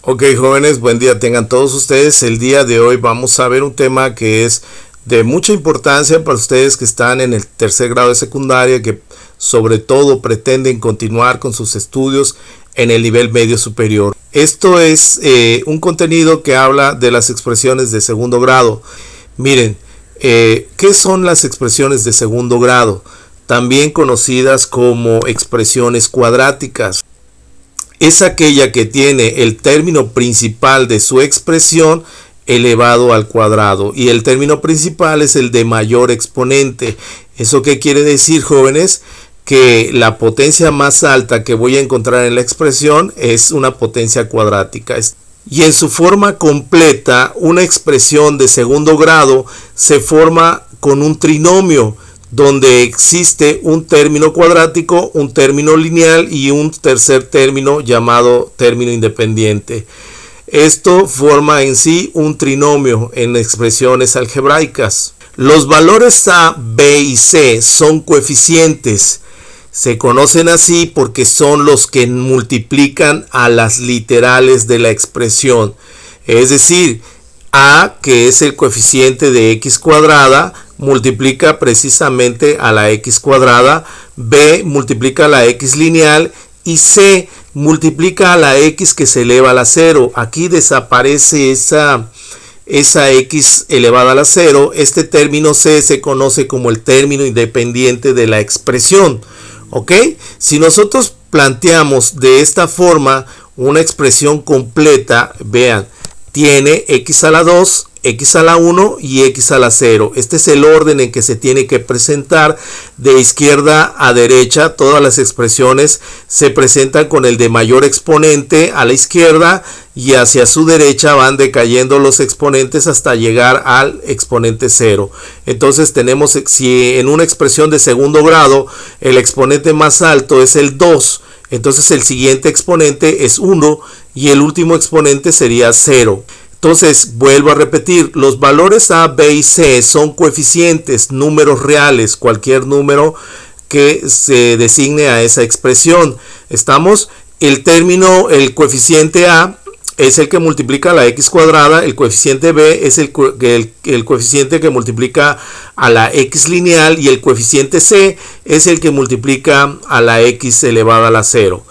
Ok, jóvenes, buen día tengan todos ustedes. El día de hoy vamos a ver un tema que es de mucha importancia para ustedes que están en el tercer grado de secundaria, que sobre todo pretenden continuar con sus estudios en el nivel medio superior. Esto es un contenido que habla de las expresiones de segundo grado. Miren, ¿qué son las expresiones de segundo grado? También conocidas como expresiones cuadráticas. Es aquella que tiene el término principal de su expresión elevado al cuadrado, y el término principal es el de mayor exponente. ¿Eso qué quiere decir, jóvenes? Que la potencia más alta que voy a encontrar en la expresión es una potencia cuadrática. Y en su forma completa, una expresión de segundo grado se forma con un trinomio, donde existe un término cuadrático, un término lineal y un tercer término llamado término independiente. Esto forma en sí un trinomio en expresiones algebraicas. Los valores A, B y C son coeficientes. Se conocen así porque son los que multiplican a las literales de la expresión. Es decir, A, que es el coeficiente de x cuadrada, multiplica precisamente a la x cuadrada, B multiplica a la x lineal y C multiplica a la x que se eleva a la 0. Aquí desaparece esa x elevada a la 0. Este término C se conoce como el término independiente de la expresión. ¿Ok? Si nosotros planteamos de esta forma una expresión completa, vean, tiene x a la 2, x a la 1 y x a la 0. Este es el orden en que se tiene que presentar de izquierda a derecha. Todas las expresiones se presentan con el de mayor exponente a la izquierda y hacia su derecha van decayendo los exponentes hasta llegar al exponente 0. Entonces tenemos, si en una expresión de segundo grado el exponente más alto es el 2, entonces el siguiente exponente es 1 y el último exponente sería 0. Entonces, vuelvo a repetir, los valores A, B y C son coeficientes, números reales, cualquier número que se designe a esa expresión. ¿Estamos? El coeficiente A es el que multiplica a la x cuadrada, el coeficiente B es el coeficiente que multiplica a la x lineal y el coeficiente C es el que multiplica a la x elevada a la 0.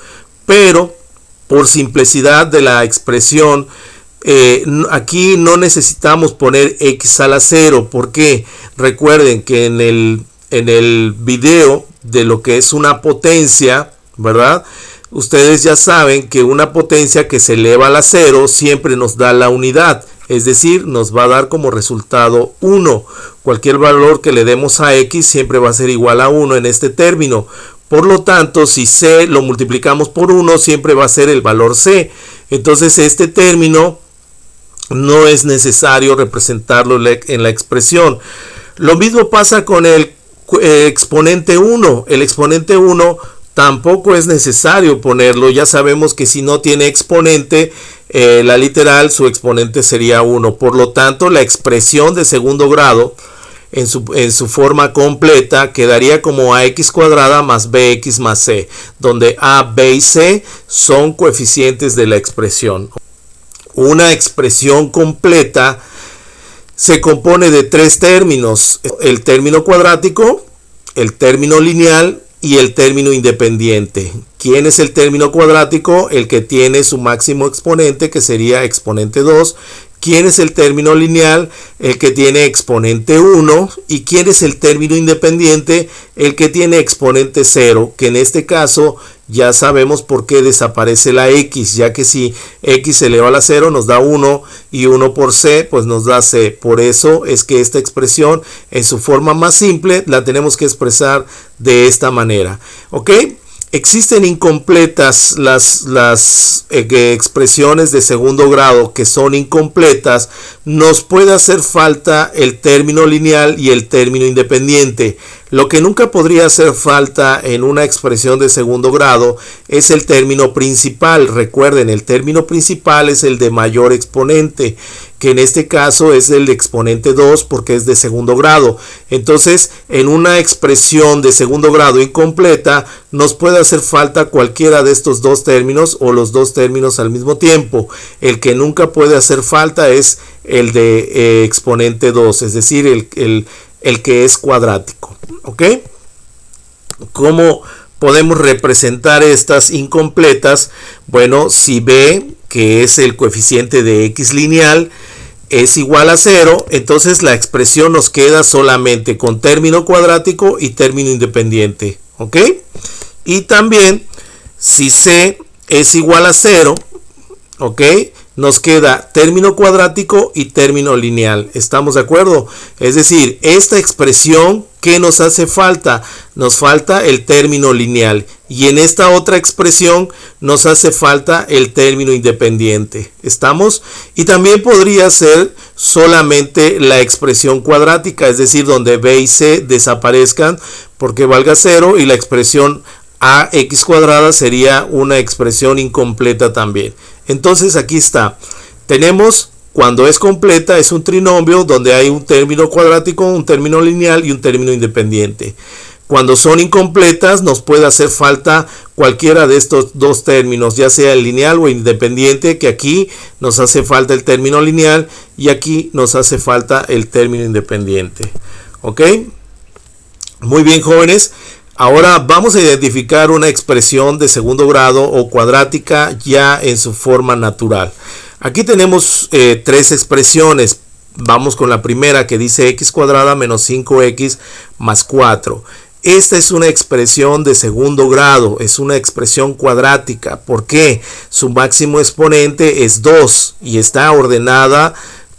Pero, por simplicidad de la expresión, aquí no necesitamos poner x a la 0. ¿Por qué? Recuerden que en el video de lo que es una potencia, ¿verdad? Ustedes ya saben que una potencia que se eleva a la 0 siempre nos da la unidad, es decir, nos va a dar como resultado 1. Cualquier valor que le demos a x siempre va a ser igual a 1 en este término. Por lo tanto, si c lo multiplicamos por 1, siempre va a ser el valor c. Entonces, este término no es necesario representarlo en la expresión. Lo mismo pasa con el exponente 1. El exponente 1 tampoco es necesario ponerlo. Ya sabemos que si no tiene exponente, la literal, su exponente sería 1. Por lo tanto, la expresión de segundo grado en su forma completa quedaría como ax cuadrada más bx más c, donde a, b y c son coeficientes de la expresión. Una expresión completa se compone de tres términos: el término cuadrático, el término lineal y el término independiente. ¿Quién es el término cuadrático? El que tiene su máximo exponente, que sería exponente 2. ¿Quién es el término lineal? El que tiene exponente 1. ¿Y quién es el término independiente? El que tiene exponente 0, que en este caso ya sabemos por qué desaparece la x, ya que si x se eleva a la 0 nos da 1 y 1 por c pues nos da c. Por eso es que esta expresión en su forma más simple la tenemos que expresar de esta manera. ¿Ok? Existen incompletas las expresiones de segundo grado que son incompletas. Nos puede hacer falta el término lineal y el término independiente. Lo que nunca podría hacer falta en una expresión de segundo grado es el término principal. Recuerden, el término principal es el de mayor exponente, que en este caso es el de exponente 2 porque es de segundo grado. Entonces, en una expresión de segundo grado incompleta, nos puede hacer falta cualquiera de estos dos términos o los dos términos al mismo tiempo. El que nunca puede hacer falta es el de exponente 2, es decir, el que es cuadrático. ¿Ok? ¿Cómo podemos representar estas incompletas? Bueno, si B, que es el coeficiente de x lineal, es igual a 0, entonces la expresión nos queda solamente con término cuadrático y término independiente. ¿Ok? Y también, si C es igual a 0, ¿ok?, nos queda término cuadrático y término lineal. ¿Estamos de acuerdo? Es decir, esta expresión, ¿qué nos hace falta? Nos falta el término lineal. Y en esta otra expresión nos hace falta el término independiente. ¿Estamos? Y también podría ser solamente la expresión cuadrática, es decir, donde B y C desaparezcan porque valga 0 y la expresión ax cuadrada sería una expresión incompleta también. Entonces aquí está, tenemos, cuando es completa, es un trinomio donde hay un término cuadrático, un término lineal y un término independiente. Cuando son incompletas nos puede hacer falta cualquiera de estos dos términos, ya sea el lineal o independiente, que aquí nos hace falta el término lineal y aquí nos hace falta el término independiente. ¿Ok? Muy bien, jóvenes. Ahora vamos a identificar una expresión de segundo grado o cuadrática ya en su forma natural. Aquí tenemos tres expresiones. Vamos con la primera, que dice x cuadrada menos 5x más 4. Esta es una expresión de segundo grado, es una expresión cuadrática. ¿Por qué? Su máximo exponente es 2 y está ordenada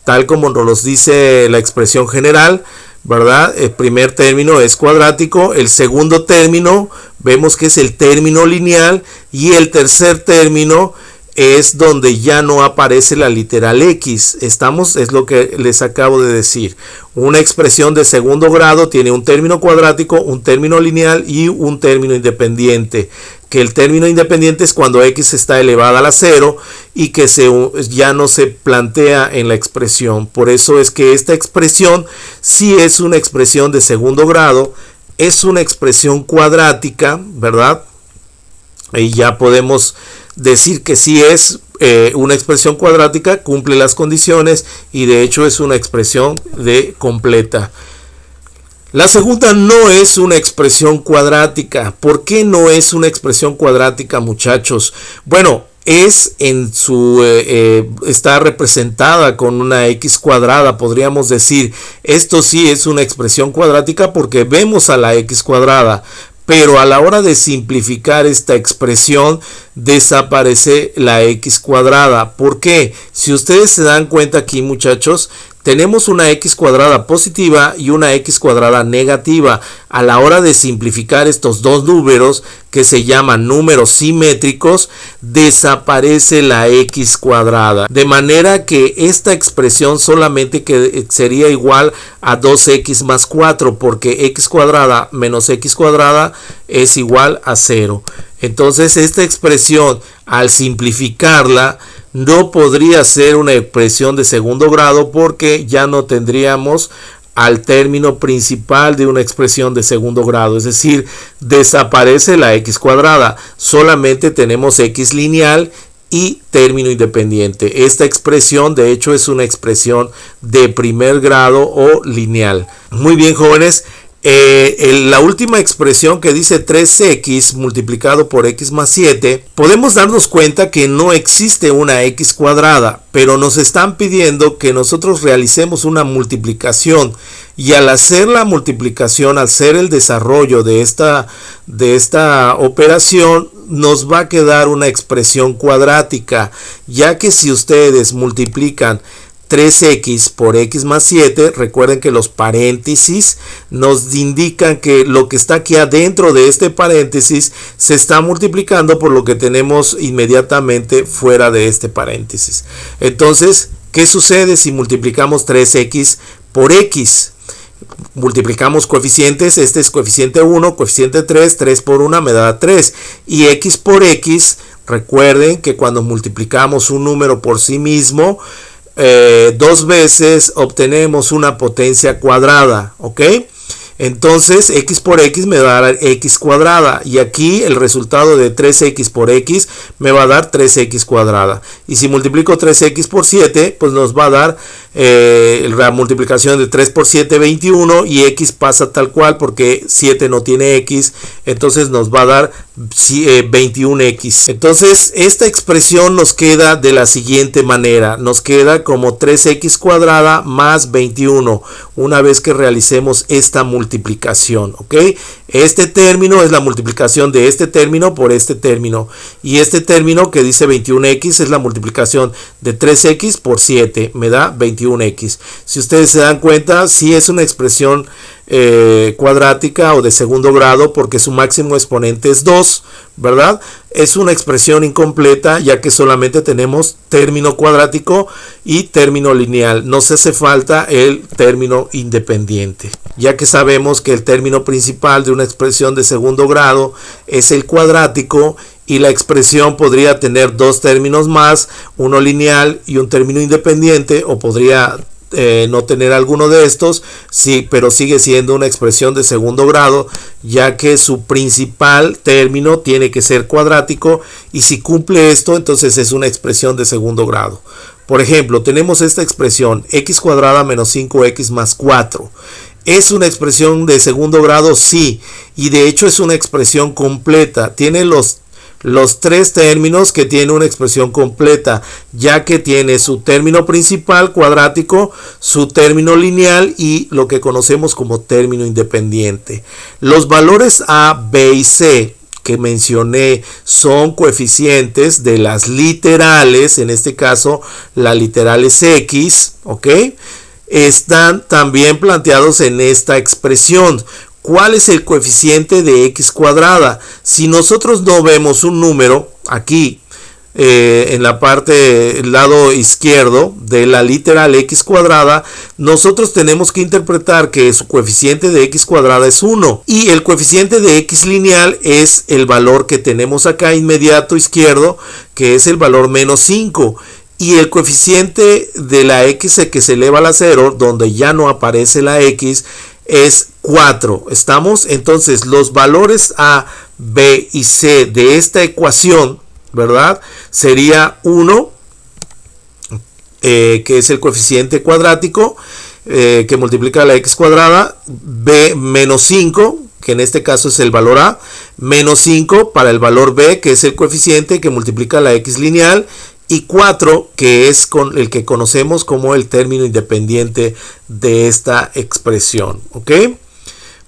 tal como nos dice la expresión general, ¿verdad? El primer término es cuadrático, el segundo término vemos que es el término lineal y el tercer término es donde ya no aparece la literal x. Estamos, es lo que les acabo de decir. Una expresión de segundo grado tiene un término cuadrático, un término lineal y un término independiente. Que el término independiente es cuando x está elevada a la 0 y que ya no se plantea en la expresión. Por eso es que esta expresión sí es una expresión de segundo grado, es una expresión cuadrática, ¿verdad? Y ya podemos decir que sí es una expresión cuadrática, cumple las condiciones y de hecho es una expresión completa. La segunda no es una expresión cuadrática. ¿Por qué no es una expresión cuadrática, muchachos? Bueno, está representada con una x cuadrada, podríamos decir. Esto sí es una expresión cuadrática porque vemos a la x cuadrada. Pero a la hora de simplificar esta expresión desaparece la x cuadrada. ¿Por qué? Si ustedes se dan cuenta aquí, muchachos, tenemos una x cuadrada positiva y una x cuadrada negativa. A la hora de simplificar estos dos números, que se llaman números simétricos, desaparece la x cuadrada. De manera que esta expresión solamente sería igual a 2x más 4, porque x cuadrada menos x cuadrada es igual a 0. Entonces esta expresión, al simplificarla, no podría ser una expresión de segundo grado porque ya no tendríamos al término principal de una expresión de segundo grado, es decir, desaparece la x cuadrada, solamente tenemos x lineal y término independiente. Esta expresión de hecho es una expresión de primer grado o lineal. Muy bien, jóvenes. La última expresión que dice 3x multiplicado por x más 7, podemos darnos cuenta que no existe una x cuadrada, pero nos están pidiendo que nosotros realicemos una multiplicación, y al hacer la multiplicación, al hacer el desarrollo de esta operación, nos va a quedar una expresión cuadrática, ya que si ustedes multiplican 3x por x más 7, recuerden que los paréntesis nos indican que lo que está aquí adentro de este paréntesis se está multiplicando por lo que tenemos inmediatamente fuera de este paréntesis. Entonces, ¿qué sucede si multiplicamos 3x por x? multiplicamos coeficientes, este es coeficiente 1, coeficiente 3, 3 por 1 me da 3, y x por x, recuerden que cuando multiplicamos un número por sí mismo, dos veces obtenemos una potencia cuadrada, ¿ok? Entonces x por x me va a dar x cuadrada, y aquí el resultado de 3x por x me va a dar 3x cuadrada, y si multiplico 3x por 7 pues nos va a dar la multiplicación de 3 por 7 21, y x pasa tal cual porque 7 no tiene x, entonces nos va a dar 21x. Entonces esta expresión nos queda de la siguiente manera, nos queda como 3x cuadrada más 21 una vez que realicemos esta multiplicación, ¿ok? Este término es la multiplicación de este término por este término, y este término que dice 21x es la multiplicación de 3x por 7, me da 21x. Si ustedes se dan cuenta, sí es una expresión cuadrática o de segundo grado porque su máximo exponente es 2, ¿verdad? Es una expresión incompleta ya que solamente tenemos término cuadrático y término lineal. Nos hace falta el término independiente, ya que sabemos que el término principal de una expresión de segundo grado es el cuadrático, y la expresión podría tener dos términos más, uno lineal y un término independiente, o podría no tener alguno de estos, sí, pero sigue siendo una expresión de segundo grado, ya que su principal término tiene que ser cuadrático, y si cumple esto, entonces es una expresión de segundo grado. Por ejemplo, tenemos esta expresión x cuadrada menos 5x más 4. ¿Es una expresión de segundo grado? Sí, y de hecho es una expresión completa. Tiene los tres términos que tiene una expresión completa, ya que tiene su término principal cuadrático, su término lineal y lo que conocemos como término independiente. Los valores a, b y c que mencioné son coeficientes de las literales, en este caso la literal es x, ¿ok? Están también planteados en esta expresión. ¿Cuál es el coeficiente de x cuadrada? Si nosotros no vemos un número aquí en la parte del lado izquierdo de la literal x cuadrada, nosotros tenemos que interpretar que su coeficiente de x cuadrada es 1, y el coeficiente de x lineal es el valor que tenemos acá inmediato izquierdo, que es el valor menos 5. Y el coeficiente de la x que se eleva a la 0, donde ya no aparece la x, es 4. ¿Estamos? Entonces los valores a, b y c de esta ecuación, ¿verdad? Sería 1, que es el coeficiente cuadrático que multiplica la x cuadrada, b menos 5, que en este caso es el valor a, menos 5 para el valor b, que es el coeficiente que multiplica la x lineal, y 4, que es con el que conocemos como el término independiente de esta expresión, ¿ok?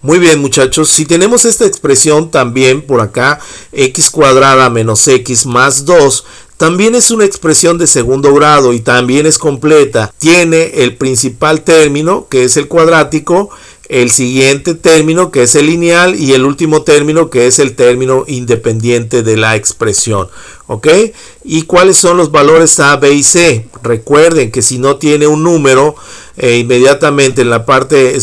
Muy bien, muchachos, si tenemos esta expresión también por acá, x cuadrada menos x más 2, también es una expresión de segundo grado y también es completa. Tiene el principal término, que es el cuadrático, el siguiente término, que es el lineal, y el último término, que es el término independiente de la expresión, ¿ok? ¿Y cuáles son los valores a, b y c? Recuerden que si no tiene un número, inmediatamente en la parte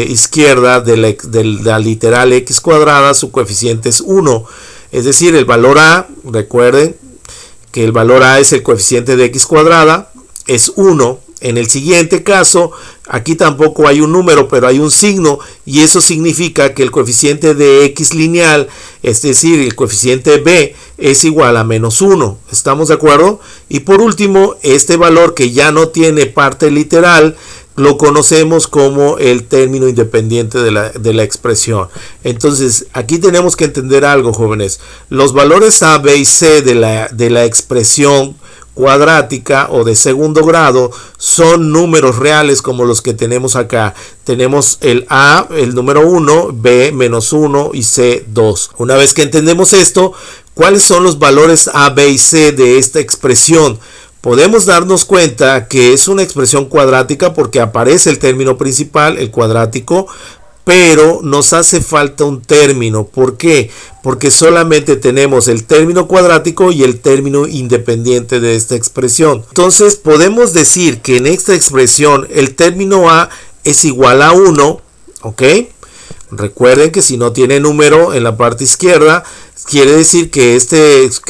izquierda de la literal x cuadrada, su coeficiente es 1. Es decir, el valor a, recuerden que el valor a es el coeficiente de x cuadrada, es 1. En el siguiente caso, aquí tampoco hay un número, pero hay un signo, y eso significa que el coeficiente de x lineal, es decir, el coeficiente b, es igual a menos 1. ¿Estamos de acuerdo? Y por último, este valor que ya no tiene parte literal, lo conocemos como el término independiente de la expresión. Entonces, aquí tenemos que entender algo, jóvenes. Los valores a, b y c de la expresión cuadrática o de segundo grado son números reales como los que tenemos acá. Tenemos el a, el número 1, b menos 1 y c 2. Una vez que entendemos esto, ¿cuáles son los valores a, b y c de esta expresión? Podemos darnos cuenta que es una expresión cuadrática porque aparece el término principal, el cuadrático, pero nos hace falta un término. ¿Por qué? Porque solamente tenemos el término cuadrático y el término independiente de esta expresión. Entonces podemos decir que en esta expresión el término a es igual a 1, ¿ok? Recuerden que si no tiene número en la parte izquierda, quiere decir que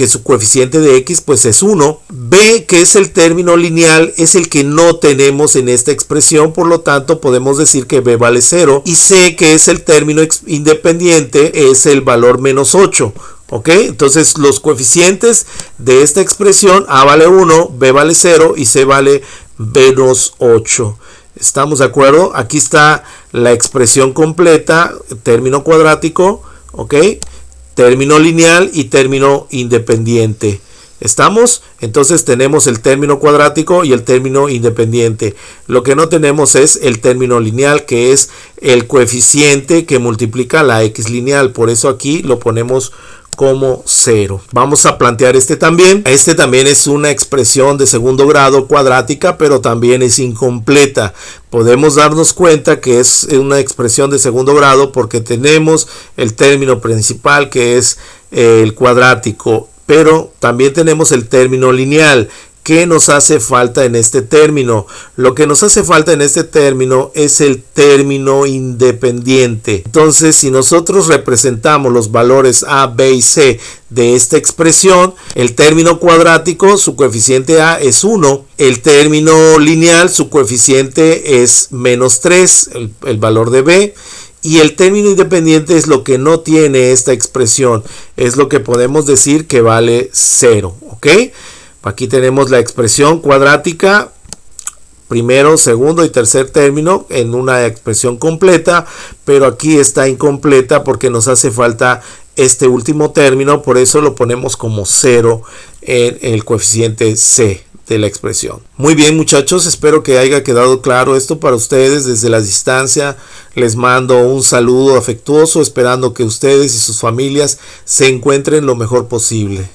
su coeficiente de x pues es 1. B, que es el término lineal, es el que no tenemos en esta expresión, por lo tanto podemos decir que b vale 0. Y C, que es el término independiente, es el valor menos 8. ¿Ok? Entonces los coeficientes de esta expresión, A vale 1, B vale 0 y C vale menos 8. ¿Estamos de acuerdo? Aquí está la expresión completa, término cuadrático, ¿ok? Término lineal y término independiente. ¿Estamos? Entonces tenemos el término cuadrático y el término independiente. Lo que no tenemos es el término lineal, que es el coeficiente que multiplica la x lineal. Por eso aquí lo ponemos como 0. Vamos a plantear este también. Este también es una expresión de segundo grado cuadrática, pero también es incompleta. Podemos darnos cuenta que es una expresión de segundo grado porque tenemos el término principal, que es el cuadrático, pero también tenemos el término lineal. ¿Qué nos hace falta en este término? Lo que nos hace falta en este término es el término independiente. Entonces, si nosotros representamos los valores a, b y c de esta expresión, el término cuadrático, su coeficiente a es 1. El término lineal, su coeficiente es menos 3, el valor de b. Y el término independiente es lo que no tiene esta expresión. Es lo que podemos decir que vale 0. ¿Ok? Aquí tenemos la expresión cuadrática, primero, segundo y tercer término en una expresión completa, pero aquí está incompleta porque nos hace falta este último término, por eso lo ponemos como 0 en el coeficiente c de la expresión. Muy bien, muchachos, espero que haya quedado claro esto para ustedes. Desde la distancia les mando un saludo afectuoso, esperando que ustedes y sus familias se encuentren lo mejor posible.